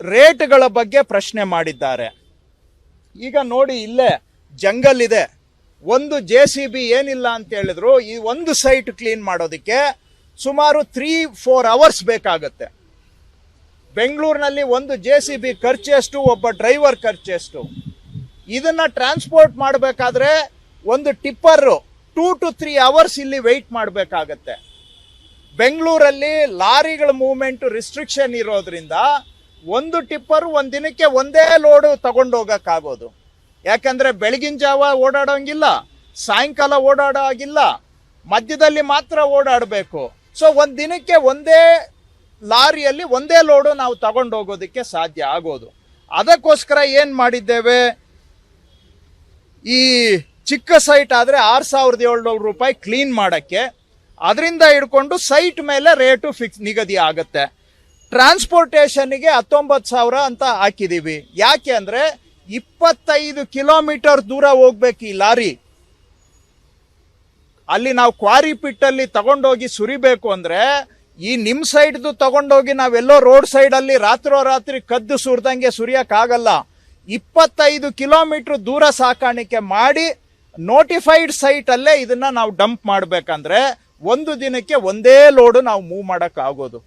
ರೇಟ್ಗಳ ಬಗ್ಗೆ ಪ್ರಶ್ನೆ ಮಾಡಿದ್ದಾರೆ. ಈಗ ನೋಡಿ, ಇಲ್ಲೇ ಜಂಗಲ್ ಇದೆ, ಒಂದು JCB ಏನಿಲ್ಲ ಅಂತ ಹೇಳಿದ್ರು ಈ ಒಂದು ಸೈಟ್ ಕ್ಲೀನ್ ಮಾಡೋದಕ್ಕೆ ಸುಮಾರು 3-4 ಅವರ್ಸ್ ಬೇಕಾಗುತ್ತೆ. ಬೆಂಗಳೂರಿನಲ್ಲಿ ಒಂದು JCB ಖರ್ಚು ಎಷ್ಟು, ಒಬ್ಬ ಡ್ರೈವರ್ ಖರ್ಚು ಎಷ್ಟು? ಇದನ್ನ ಟ್ರಾನ್ಸ್ಪೋರ್ಟ್ ಮಾಡಬೇಕಾದ್ರೆ ಒಂದು ಟಿಪ್ಪರ್ 2 to 3 ಅವರ್ಸ್ ಇಲ್ಲಿ ವೆಯ್ಟ್ ಮಾಡಬೇಕಾಗತ್ತೆ. ಬೆಂಗಳೂರಲ್ಲಿ ಲಾರಿಗಳ ಮೂವ್ಮೆಂಟ್ ರಿಸ್ಟ್ರಿಕ್ಷನ್ ಇರೋದ್ರಿಂದ ಒಂದು ಟಿಪ್ಪರ್ ಒಂದು ದಿನಕ್ಕೆ ಒಂದೇ ಲೋಡು ತಗೊಂಡೋಗಕ್ಕಾಗೋದು. ಯಾಕಂದ್ರೆ ಬೆಳಗಿನ ಜಾವ ಓಡಾಡೋಂಗಿಲ್ಲ, ಸಾಯಂಕಾಲ ಓಡಾಡೋ ಆಗಿಲ್ಲ, ಮಧ್ಯದಲ್ಲಿ ಮಾತ್ರ ಓಡಾಡಬೇಕು. ಸೊ ಒಂದು ದಿನಕ್ಕೆ ಒಂದೇ ಲಾರಿಯಲ್ಲಿ ಒಂದೇ ಲೋಡು ನಾವು ತಗೊಂಡೋಗೋದಕ್ಕೆ ಸಾಧ್ಯ ಆಗೋದು. ಅದಕ್ಕೋಸ್ಕರ ಏನು ಮಾಡಿದ್ದೇವೆ, ಈ ಚಿಕ್ಕ ಸೈಟ್ ಆದರೆ 6,700 ರೂಪಾಯಿ ಕ್ಲೀನ್ ಮಾಡೋಕ್ಕೆ, ಅದರಿಂದ ಹಿಡ್ಕೊಂಡು ಸೈಟ್ ಮೇಲೆ ರೇಟು ಫಿಕ್ಸ್ ನಿಗದಿ ಆಗುತ್ತೆ. ಟ್ರಾನ್ಸ್ಪೋರ್ಟೇಷನ್ಗೆ 19,000 ಅಂತ ಹಾಕಿದ್ದೀವಿ. ಯಾಕೆ ಅಂದರೆ 25 ಕಿಲೋಮೀಟರ್ ದೂರ ಹೋಗ್ಬೇಕು ಈ ಲಾರಿ. ಅಲ್ಲಿ ನಾವು ಕ್ವಾರಿ ಪಿಟ್ಟಲ್ಲಿ ತಗೊಂಡೋಗಿ ಸುರಿಬೇಕು ಅಂದರೆ ಈ ನಿಮ್ಮ ಸೈಡ್ದು ತಗೊಂಡೋಗಿ ನಾವೆಲ್ಲೋ ರೋಡ್ ಸೈಡಲ್ಲಿ ರಾತ್ರಿ ಕದ್ದು ಸುರಿದಂಗೆ ಸುರಿಯೋಕ್ಕಾಗಲ್ಲ. 25 ಕಿಲೋಮೀಟರ್ ದೂರ ಸಾಕಾಣಿಕೆ ಮಾಡಿ ನೋಟಿಫೈಡ್ ಸೈಟಲ್ಲೇ ಇದನ್ನ ನಾವು ಡಂಪ್ ಮಾಡಬೇಕಂದ್ರೆ ಒಂದು ದಿನಕ್ಕೆ ಒಂದೇ ಲೋಡು ನಾವು ಮೂವ್ ಮಾಡೋಕ್ಕಾಗೋದು.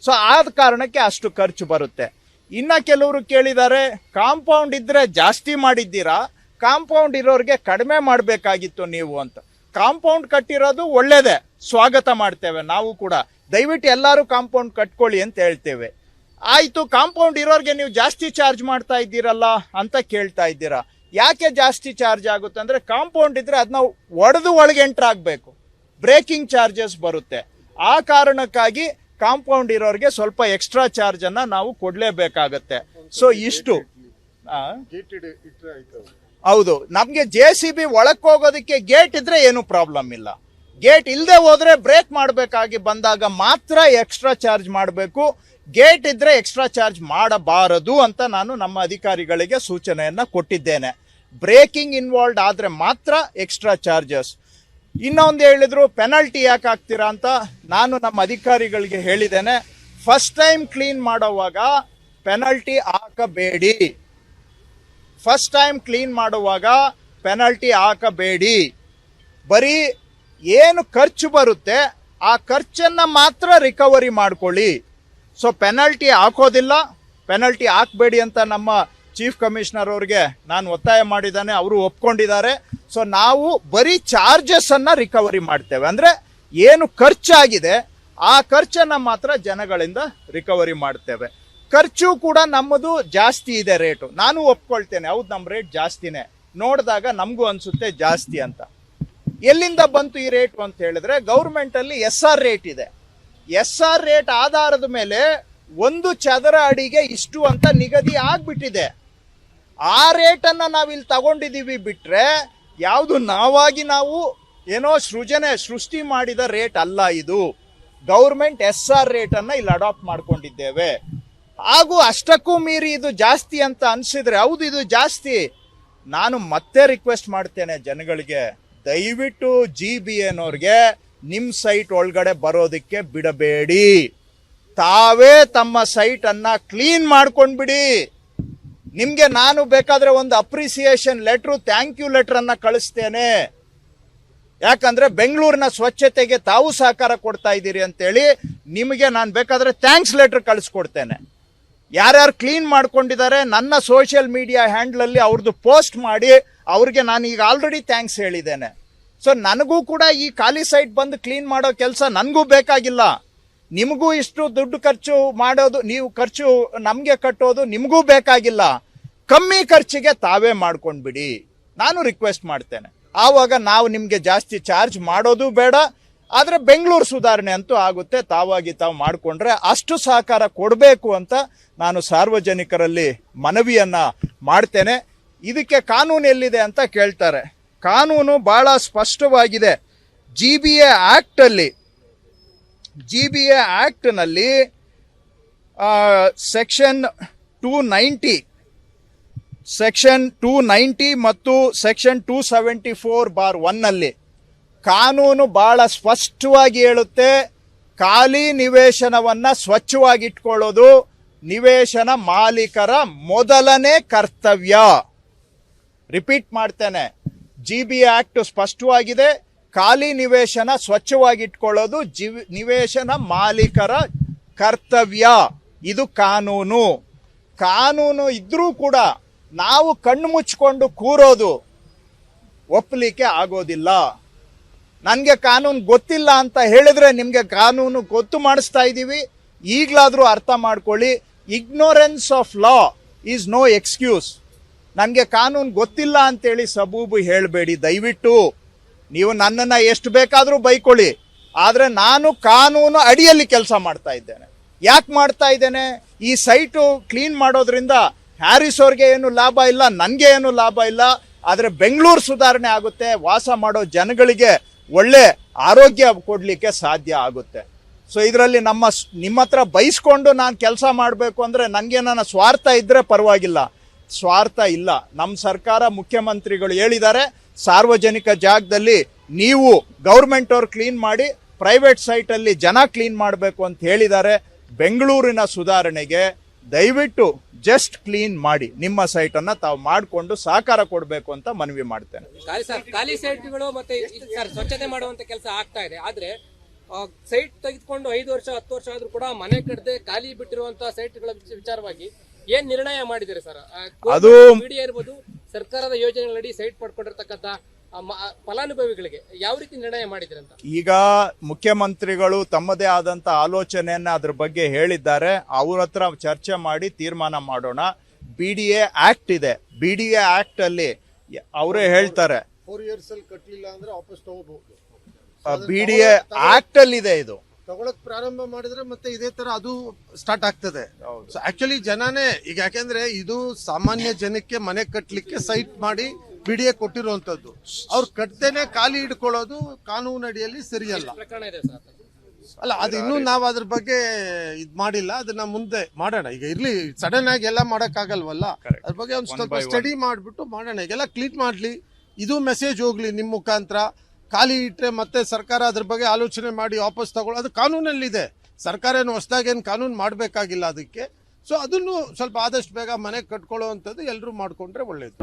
ಸೊ ಆದ ಕಾರಣಕ್ಕೆ ಅಷ್ಟು ಖರ್ಚು ಬರುತ್ತೆ. ಇನ್ನು ಕೆಲವರು ಕೇಳಿದ್ದಾರೆ, ಕಾಂಪೌಂಡ್ ಇದ್ರೆ ಜಾಸ್ತಿ ಮಾಡಿದ್ದೀರಾ, ಕಾಂಪೌಂಡ್ ಇರೋರಿಗೆ ಕಡಿಮೆ ಮಾಡಬೇಕಾಗಿತ್ತು ನೀವು ಅಂತ. ಕಾಂಪೌಂಡ್ ಕಟ್ಟಿರೋದು ಒಳ್ಳೇದೇ, ಸ್ವಾಗತ ಮಾಡ್ತೇವೆ ನಾವು ಕೂಡ. ದಯವಿಟ್ಟು ಎಲ್ಲರೂ ಕಾಂಪೌಂಡ್ ಕಟ್ಕೊಳ್ಳಿ ಅಂತ ಹೇಳ್ತೇವೆ. ಆಯಿತು, ಕಾಂಪೌಂಡ್ ಇರೋರಿಗೆ ನೀವು ಜಾಸ್ತಿ ಚಾರ್ಜ್ ಮಾಡ್ತಾ ಇದ್ದೀರಲ್ಲ ಅಂತ ಕೇಳ್ತಾ ಇದ್ದೀರಾ. ಯಾಕೆ ಜಾಸ್ತಿ ಚಾರ್ಜ್ ಆಗುತ್ತೆ ಅಂದರೆ, ಕಾಂಪೌಂಡ್ ಇದ್ರೆ ಅದನ್ನ ಒಡೆದು ಒಳಗೆ ಎಂಟ್ರ್ ಆಗಬೇಕು, ಬ್ರೇಕಿಂಗ್ ಚಾರ್ಜಸ್ ಬರುತ್ತೆ. ಆ ಕಾರಣಕ್ಕಾಗಿ ಕಾಂಪೌಂಡ್ ಇರೋರಿಗೆ ಸ್ವಲ್ಪ ಎಕ್ಸ್ಟ್ರಾ ಚಾರ್ಜ್ ಅನ್ನ ನಾವು ಕೊಡ್ಲೇಬೇಕಾಗತ್ತೆ. ಸೊ ಇಷ್ಟು ಹೌದು. ನಮ್ಗೆ JCB ಒಳಕ್ ಹೋಗೋದಕ್ಕೆ ಗೇಟ್ ಇದ್ರೆ ಏನು ಪ್ರಾಬ್ಲಮ್ ಇಲ್ಲ. ಗೇಟ್ ಇಲ್ಲದೆ ಹೋದ್ರೆ ಬ್ರೇಕ್ ಮಾಡಬೇಕಾಗಿ ಬಂದಾಗ ಮಾತ್ರ ಎಕ್ಸ್ಟ್ರಾ ಚಾರ್ಜ್ ಮಾಡಬೇಕು. ಗೇಟ್ ಇದ್ರೆ ಎಕ್ಸ್ಟ್ರಾ ಚಾರ್ಜ್ ಮಾಡಬಾರದು ಅಂತ ನಾನು ನಮ್ಮ ಅಧಿಕಾರಿಗಳಿಗೆ ಸೂಚನೆಯನ್ನ ಕೊಟ್ಟಿದ್ದೇನೆ. ಬ್ರೇಕಿಂಗ್ ಇನ್ವಾಲ್ವ್ಡ್ ಆದ್ರೆ ಮಾತ್ರ ಎಕ್ಸ್ಟ್ರಾ ಚಾರ್ಜಸ್. ಇನ್ನೊಂದು ಹೇಳಿದ್ರು, ಪೆನಲ್ಟಿ ಯಾಕೆ ಹಾಕ್ತೀರಾ ಅಂತ. ನಾನು ನಮ್ಮ ಅಧಿಕಾರಿಗಳಿಗೆ ಹೇಳಿದ್ದೇನೆ, ಫಸ್ಟ್ ಟೈಮ್ ಕ್ಲೀನ್ ಮಾಡೋವಾಗ ಪೆನಲ್ಟಿ ಹಾಕಬೇಡಿ. ಫಸ್ಟ್ ಟೈಮ್ ಕ್ಲೀನ್ ಮಾಡುವಾಗ ಪೆನಲ್ಟಿ ಹಾಕಬೇಡಿ. ಬರೀ ಏನು ಖರ್ಚು ಬರುತ್ತೆ ಆ ಖರ್ಚನ್ನ ಮಾತ್ರ ರಿಕವರಿ ಮಾಡ್ಕೊಳ್ಳಿ. ಸೊ ಪೆನಲ್ಟಿ ಹಾಕೋದಿಲ್ಲ, ಪೆನಲ್ಟಿ ಹಾಕಬೇಡಿ ಅಂತ ನಮ್ಮ ಚೀಫ್ ಕಮಿಷನರ್ ಅವ್ರಿಗೆ ನಾನು ಒತ್ತಾಯ ಮಾಡಿದ್ದಾನೆ, ಅವರು ಒಪ್ಕೊಂಡಿದ್ದಾರೆ. ಸೊ ನಾವು ಬರೀ ಚಾರ್ಜಸ್ ಅನ್ನ ರಿಕವರಿ ಮಾಡ್ತೇವೆ. ಅಂದ್ರೆ ಏನು ಖರ್ಚಾಗಿದೆ ಆ ಖರ್ಚನ್ನ ಮಾತ್ರ ಜನಗಳಿಂದ ರಿಕವರಿ ಮಾಡ್ತೇವೆ. ಖರ್ಚು ಕೂಡ ನಮ್ಮದು ಜಾಸ್ತಿ ಇದೆ ರೇಟು, ನಾನು ಒಪ್ಕೊಳ್ತೇನೆ. ಹೌದು, ನಮ್ಮ ರೇಟ್ ಜಾಸ್ತಿನೇ. ನೋಡಿದಾಗ ನಮಗೂ ಅನ್ಸುತ್ತೆ ಜಾಸ್ತಿ ಅಂತ. ಎಲ್ಲಿಂದ ಬಂತು ಈ ರೇಟು ಅಂತ ಹೇಳಿದ್ರೆ, ಗೌರ್ಮೆಂಟ್ ಅಲ್ಲಿ SR ರೇಟ್ ಇದೆ. SR ರೇಟ್ ಆಧಾರದ ಮೇಲೆ ಒಂದು ಚದರ ಅಡಿಗೆ ಇಷ್ಟು ಅಂತ ನಿಗದಿ ಆಗ್ಬಿಟ್ಟಿದೆ. ಆ ರೇಟನ್ನು ನಾವಿಲ್ಲಿ ತಗೊಂಡಿದ್ದೀವಿ ಬಿಟ್ರೆ ಯಾವುದು ನಾವಾಗಿ ನಾವು ಏನೋ ಸೃಷ್ಟಿ ಮಾಡಿದ ರೇಟ್ ಅಲ್ಲ ಇದು. ಗೌರ್ಮೆಂಟ್ SR ರೇಟನ್ನು ಇಲ್ಲಿ ಅಡಾಪ್ಟ್ ಮಾಡ್ಕೊಂಡಿದ್ದೇವೆ. ಹಾಗೂ ಅಷ್ಟಕ್ಕೂ ಮೀರಿ ಇದು ಜಾಸ್ತಿ ಅಂತ ಅನ್ಸಿದ್ರೆ, ಹೌದು ಇದು ಜಾಸ್ತಿ. ನಾನು ಮತ್ತೆ ರಿಕ್ವೆಸ್ಟ್ ಮಾಡ್ತೇನೆ ಜನಗಳಿಗೆ, ದಯವಿಟ್ಟು GBNವ್ರಿಗೆ ನಿಮ್ಮ ಸೈಟ್ ಒಳಗಡೆ ಬರೋದಕ್ಕೆ ಬಿಡಬೇಡಿ. ತಾವೇ ತಮ್ಮ ಸೈಟ್ ಅನ್ನ ಕ್ಲೀನ್ ಮಾಡ್ಕೊಂಡ್ಬಿಡಿ. ನಿಮ್ಗೆ ನಾನು ಬೇಕಾದ್ರೆ ಒಂದು appreciation letter, thank you letter ಅನ್ನ ಕಳಿಸ್ತೇನೆ. ಯಾಕಂದ್ರೆ ಬೆಂಗಳೂರಿನ ಸ್ವಚ್ಛತೆಗೆ ತಾವು ಸಹಕಾರ ಕೊಡ್ತಾ ಇದ್ದೀರಿ ಅಂತೇಳಿ ನಿಮಗೆ ನಾನು ಬೇಕಾದ್ರೆ ಥ್ಯಾಂಕ್ಸ್ ಲೆಟರ್ ಕಳಿಸ್ಕೊಡ್ತೇನೆ. ಯಾರ್ಯಾರು ಕ್ಲೀನ್ ಮಾಡ್ಕೊಂಡಿದ್ದಾರೆ ನನ್ನ ಸೋಷಿಯಲ್ ಮೀಡಿಯಾ ಹ್ಯಾಂಡ್ಲಲ್ಲಿ ಅವ್ರದ್ದು ಪೋಸ್ಟ್ ಮಾಡಿ ಅವ್ರಿಗೆ ನಾನು ಈಗ ಆಲ್ರೆಡಿ ಥ್ಯಾಂಕ್ಸ್ ಹೇಳಿದ್ದೇನೆ. ಸೊ ನನಗೂ ಕೂಡ ಈ ಖಾಲಿ ಸೈಟ್ ಬಂದು ಕ್ಲೀನ್ ಮಾಡೋ ಕೆಲಸ ನನಗೂ ಬೇಕಾಗಿಲ್ಲ. ನಿಮಗೂ ಇಷ್ಟು ದುಡ್ಡು ಖರ್ಚು ಮಾಡೋದು, ನೀವು ಖರ್ಚು ನಮಗೆ ಕಟ್ಟೋದು ನಿಮಗೂ ಬೇಕಾಗಿಲ್ಲ. ಕಮ್ಮಿ ಖರ್ಚಿಗೆ ತಾವೇ ಮಾಡ್ಕೊಂಡ್ಬಿಡಿ, ನಾನು ರಿಕ್ವೆಸ್ಟ್ ಮಾಡ್ತೇನೆ. ಆವಾಗ ನಾವು ನಿಮಗೆ ಜಾಸ್ತಿ ಚಾರ್ಜ್ ಮಾಡೋದು ಬೇಡ. ಆದರೆ ಬೆಂಗಳೂರು ಸುಧಾರಣೆ ಅಂತೂ ಆಗುತ್ತೆ, ತಾವಾಗಿ ತಾವು ಮಾಡಿಕೊಂಡ್ರೆ. ಅಷ್ಟು ಸಹಕಾರ ಕೊಡಬೇಕು ಅಂತ ನಾನು ಸಾರ್ವಜನಿಕರಲ್ಲಿ ಮನವಿಯನ್ನ ಮಾಡ್ತೇನೆ. ಇದಕ್ಕೆ ಕಾನೂನು ಎಲ್ಲಿದೆ ಅಂತ ಕೇಳ್ತಾರೆ. ಕಾನೂನು ಬಹಳ ಸ್ಪಷ್ಟವಾಗಿದೆ. GBA ಆಕ್ಟ್ನಲ್ಲಿ ಸೆಕ್ಷನ್ 290 ಮತ್ತು ಸೆಕ್ಷನ್ 274(1) ಕಾನೂನು ಬಹಳ ಸ್ಪಷ್ಟವಾಗಿ ಹೇಳುತ್ತೆ, ಖಾಲಿ ನಿವೇಶನವನ್ನ ಸ್ವಚ್ಛವಾಗಿ ಇಟ್ಕೊಳ್ಳೋದು ನಿವೇಶನ ಮಾಲೀಕರ ಮೊದಲನೇ ಕರ್ತವ್ಯ. ರಿಪೀಟ್ ಮಾಡ್ತೇನೆ, GB ಆಕ್ಟ್ ಸ್ಪಷ್ಟವಾಗಿದೆ. ಖಾಲಿ ನಿವೇಶನ ಸ್ವಚ್ಛವಾಗಿಟ್ಕೊಳ್ಳೋದು ನಿವೇಶನ ಮಾಲೀಕರ ಕರ್ತವ್ಯ. ಇದು ಕಾನೂನು. ಕಾನೂನು ಇದ್ರೂ ಕೂಡ ನಾವು ಕಣ್ಣು ಮುಚ್ಕೊಂಡು ಕೂರೋದು ಒಪ್ಪಲಿಕ್ಕೆ ಆಗೋದಿಲ್ಲ. ನನಗೆ ಕಾನೂನು ಗೊತ್ತಿಲ್ಲ ಅಂತ ಹೇಳಿದ್ರೆ ನಿಮಗೆ ಕಾನೂನು ಗೊತ್ತು ಮಾಡಿಸ್ತಾ ಇದ್ದೀವಿ. ಈಗಲಾದರೂ ಅರ್ಥ ಮಾಡ್ಕೊಳ್ಳಿ, ignorance of law is no excuse. ನನಗೆ ಕಾನೂನು ಗೊತ್ತಿಲ್ಲ ಅಂತೇಳಿ ಸಬೂಬು ಹೇಳಬೇಡಿ ದಯವಿಟ್ಟು. ನೀವು ನನ್ನನ್ನು ಎಷ್ಟು ಬೇಕಾದರೂ ಬೈಕೊಳ್ಳಿ, ಆದರೆ ನಾನು ಕಾನೂನು ಅಡಿಯಲ್ಲಿ ಕೆಲಸ ಮಾಡ್ತಾ ಇದ್ದೇನೆ. ಯಾಕೆ ಮಾಡ್ತಾ ಇದ್ದೇನೆ? ಈ ಸೈಟು ಕ್ಲೀನ್ ಮಾಡೋದ್ರಿಂದ ಹ್ಯಾರಿಸ್ ಅವ್ರಿಗೆ ಏನು ಲಾಭ ಇಲ್ಲ, ನನಗೆ ಏನು ಲಾಭ ಇಲ್ಲ. ಆದರೆ ಬೆಂಗಳೂರು ಸುಧಾರಣೆ ಆಗುತ್ತೆ, ವಾಸ ಮಾಡೋ ಜನಗಳಿಗೆ ಒಳ್ಳೆ ಆರೋಗ್ಯ ಕೊಡಲಿಕ್ಕೆ ಸಾಧ್ಯ ಆಗುತ್ತೆ. ಸೊ ಇದರಲ್ಲಿ ನಿಮ್ಮ ಹತ್ರ ಬೈಸ್ಕೊಂಡು ನಾನು ಕೆಲಸ ಮಾಡಬೇಕು ಅಂದರೆ ನನಗೆ ನನ್ನ ಸ್ವಾರ್ಥ ಇದ್ದರೆ ಪರವಾಗಿಲ್ಲ. ಸ್ವಾರ್ಥ ಇಲ್ಲ. ನಮ್ಮ ಸರ್ಕಾರ, ಮುಖ್ಯಮಂತ್ರಿಗಳು ಹೇಳಿದ್ದಾರೆ, ಸಾರ್ವಜನಿಕ ಜಾಗದಲ್ಲಿ ನೀವು ಗೌರ್ಮೆಂಟ್ ಅವ್ರು ಕ್ಲೀನ್ ಮಾಡಿ, ಪ್ರೈವೇಟ್ ಸೈಟಲ್ಲಿ ಜನ ಕ್ಲೀನ್ ಮಾಡಬೇಕು ಅಂತ ಹೇಳಿದ್ದಾರೆ. ಬೆಂಗಳೂರಿನ ಸುಧಾರಣೆಗೆ ದಯವಿಟ್ಟು ಜಸ್ಟ್ ಕ್ಲೀನ್ ಮಾಡಿ, ನಿಮ್ಮ ಸೈಟನ್ನು ತಾವು ಮಾಡಿಕೊಂಡು ಸಹಕಾರ ಕೊಡಬೇಕು ಅಂತ ಮನವಿ ಮಾಡ್ತೇನೆ. ಖಾಲಿ ಸೈಟ್ಗಳು ಮತ್ತೆ ಸ್ವಚ್ಛತೆ ಮಾಡುವಂತ ಕೆಲಸ ಆಗ್ತಾ ಇದೆ. ಆದ್ರೆ ಸೈಟ್ ತೆಗೆದುಕೊಂಡು 5 ವರ್ಷ 10 ವರ್ಷ ಆದ್ರೂ ಕೂಡ ಮನೆ ಕಟ್ಟದೆ ಖಾಲಿ ಬಿಟ್ಟಿರುವಂತಹ ಸೈಟ್ಗಳ ವಿಚಾರವಾಗಿ ಏನ್ ನಿರ್ಣಯ ಮಾಡಿದಿರಿ ಸರ್? ಅದು ಇರ್ಬೋದು, ಸರ್ಕಾರದ ಯೋಜನೆಗಳಡಿ ಸೈಟ್ ಪಡ್ಕೊಂಡಿರ್ತಕ್ಕಂಥ ಫಲಾನುಭವಿಗಳಿಗೆ ಯಾವ ರೀತಿ ನಿರ್ಣಯ ಮಾಡಿದಿರಿ ಅಂತ ಈಗ ಮುಖ್ಯಮಂತ್ರಿಗಳು ತಮ್ಮದೇ ಆದಂತ ಆಲೋಚನೆಯನ್ನ ಅದ್ರ ಬಗ್ಗೆ ಹೇಳಿದ್ದಾರೆ. ಅವ್ರ ಹತ್ರ ಚರ್ಚೆ ಮಾಡಿ ತೀರ್ಮಾನ ಮಾಡೋಣ. BDA ಆಕ್ಟ್ ಇದೆ, BDA ಆಕ್ಟ್ ಅಲ್ಲಿ ಅವರೇ ಹೇಳ್ತಾರೆ 4 years ಅಲ್ಲಿ ಕಟ್ಟಲಿಲ್ಲ ಅಂದ್ರೆ ವಾಪಸ್ ತಗೋಬಹುದು. BDA ಆಕ್ಟ್ ಅಲ್ಲಿ ಇದೆ. ಇದು ತಗೊಳಕ್ ಪ್ರಾರಂಭ ಮಾಡಿದ್ರೆ ಮತ್ತೆ ಇದೇ ತರ ಅದು ಸ್ಟಾರ್ಟ್ ಆಗ್ತದೆ. ಆಕ್ಚುಲಿ ಜನನೇ ಈಗ, ಯಾಕೆಂದ್ರೆ ಇದು ಸಾಮಾನ್ಯ ಜನಕ್ಕೆ ಮನೆ ಕಟ್ಟಲಿಕ್ಕೆ ಸೈಟ್ ಮಾಡಿ BDA ಕೊಟ್ಟಿರುವಂತದ್ದು. ಅವ್ರು ಕಟ್ತೇನೆ ಖಾಲಿ ಇಟ್ಕೊಳ್ಳೋದು ಕಾನೂನು ಅಡಿಯಲ್ಲಿ ಸರಿಯಲ್ಲ. ಅಲ್ಲ, ಅದು ಇನ್ನೂ ನಾವು ಅದ್ರ ಬಗ್ಗೆ ಇದ್ ಮಾಡಿಲ್ಲ. ಅದನ್ನ ಮುಂದೆ ಮಾಡೋಣ. ಈಗ ಇರ್ಲಿ, ಸಡನ್ ಆಗಿ ಎಲ್ಲ ಮಾಡಕ್ ಆಗಲ್ವಲ್ಲ. ಅದ್ರ ಬಗ್ಗೆ ಒಂದ್ ಸ್ವಲ್ಪ ಸ್ಟಡಿ ಮಾಡ್ಬಿಟ್ಟು ಮಾಡೋಣ. ಈಗೆಲ್ಲ ಕ್ಲೀನ್ ಮಾಡ್ಲಿ, ಇದು ಮೆಸೇಜ್ ಹೋಗ್ಲಿ ನಿಮ್ ಮುಖಾಂತರ. ಖಾಲಿ ಇಟ್ರೆ ಮತ್ತೆ ಸರ್ಕಾರ ಅದ್ರ ಬಗ್ಗೆ ಆಲೋಚನೆ ಮಾಡಿ ವಾಪಸ್ ತಗೊಳ್ಳೋ, ಅದು ಕಾನೂನಲ್ಲಿದೆ. ಸರ್ಕಾರ ಏನು ಹೊಸದಾಗಿ ಏನು ಕಾನೂನು ಮಾಡಬೇಕಾಗಿಲ್ಲ ಅದಕ್ಕೆ. ಸೊ ಅದನ್ನು ಸ್ವಲ್ಪ ಆದಷ್ಟು ಬೇಗ ಮನೆ ಕಟ್ಕೊಳ್ಳೋ ಅಂಥದ್ದು ಎಲ್ಲರೂ ಮಾಡ್ಕೊಂಡ್ರೆ ಒಳ್ಳೇದು.